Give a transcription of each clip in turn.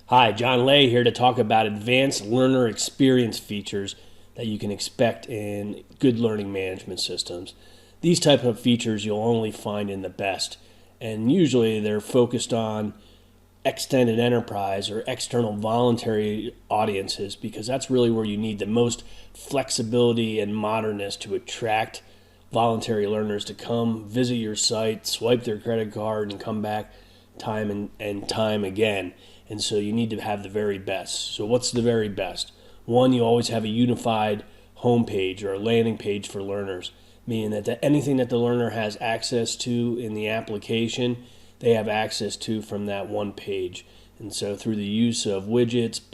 Hi, John Lay here to talk about advanced learner experience features that you can expect in good learning management systems. These type of features you'll only find in the best, and usually they're focused on extended enterprise or external voluntary audiences because that's really where you need the most flexibility and modernness to attract voluntary learners to come visit your site, swipe their credit card, and come back time and time again. And so you need to have the very best. So what's the very best? One, you always have a unified homepage or a landing page for learners, meaning that anything that the learner has access to in the application, they have access to from that one page. And so through the use of widgets, and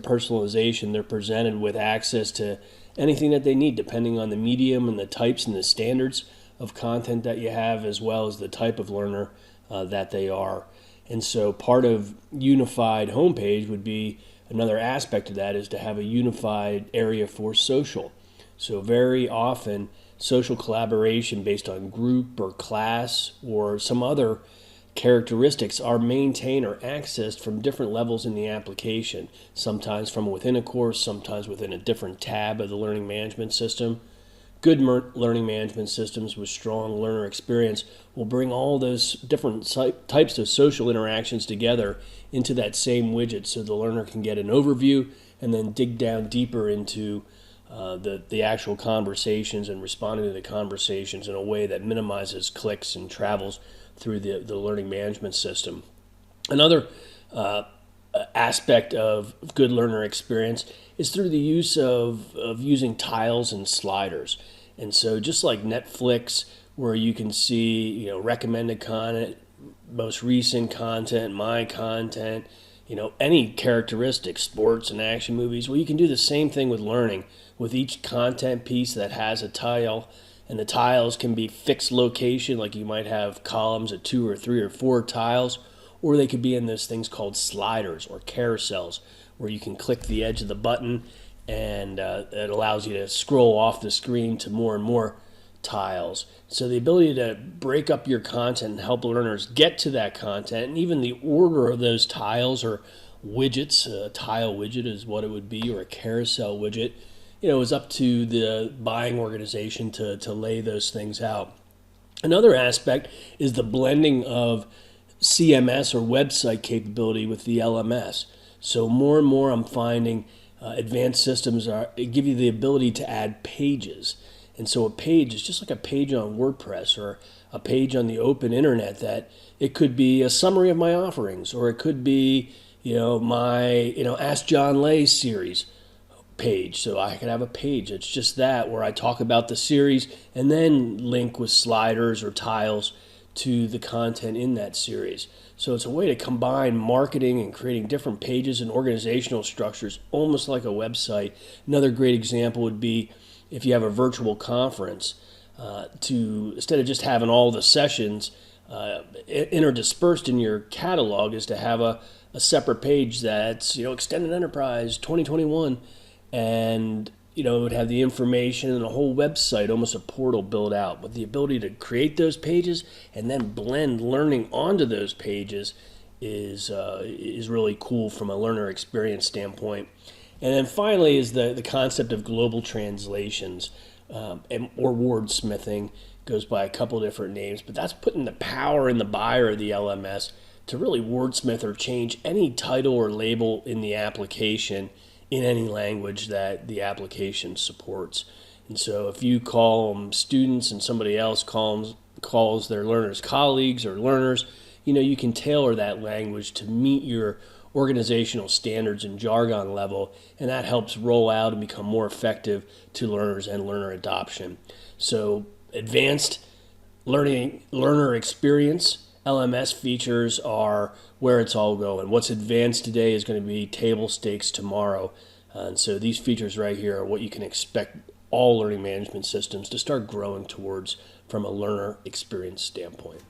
personalization, they're presented with access to anything that they need, depending on the medium and the types and the standards of content that you have, as well as the type of learner that they are. And so part of unified homepage would be another aspect of that is to have a unified area for social. So very often social collaboration based on group or class or some other characteristics are maintained or accessed from different levels in the application, sometimes from within a course, sometimes within a different tab of the learning management system. Good learning management systems with strong learner experience will bring all those different types of social interactions together into that same widget so the learner can get an overview and then dig down deeper into the actual conversations and responding to the conversations in a way that minimizes clicks and travels through the learning management system. Another aspect of good learner experience is through the use of using tiles and sliders. And so just like Netflix, where you can see, recommended content, most recent content, my content, any characteristics, sports and action movies, well, you can do the same thing with learning with each content piece that has a tile. And the tiles can be fixed location, like you might have columns of 2 or 3 or 4 tiles, or they could be in those things called sliders or carousels, where you can click the edge of the button and it allows you to scroll off the screen to more and more tiles. So the ability to break up your content and help learners get to that content, and even the order of those tiles or widgets, a tile widget is what it would be, or a carousel widget, is up to the buying organization to lay those things out. Another aspect is the blending of CMS or website capability with the LMS. So more and more I'm finding advanced systems give you the ability to add pages. And so a page is just like a page on WordPress or a page on the open internet, that it could be a summary of my offerings, or it could be, my, Ask John Lay series page. So I could have a page that's just that, where I talk about the series and then link with sliders or tiles to the content in that series. So it's a way to combine marketing and creating different pages and organizational structures, almost like a website. Another great example would be if you have a virtual conference, to instead of just having all the sessions interdispersed in your catalog, is to have a separate page that's Extended Enterprise 2021, and it would have the information and a whole website, almost a portal built out. But the ability to create those pages and then blend learning onto those pages is really cool from a learner experience standpoint. And then finally is the concept of global translations, or wordsmithing. Goes by a couple different names, but that's putting the power in the buyer of the LMS to really wordsmith or change any title or label in the application in any language that the application supports. And so if you call them students and somebody else calls their learners colleagues or learners, you can tailor that language to meet your organizational standards and jargon level, and that helps roll out and become more effective to learners and learner adoption. So advanced learner experience LMS features are where it's all going. What's advanced today is going to be table stakes tomorrow. And so these features right here are what you can expect all learning management systems to start growing towards from a learner experience standpoint.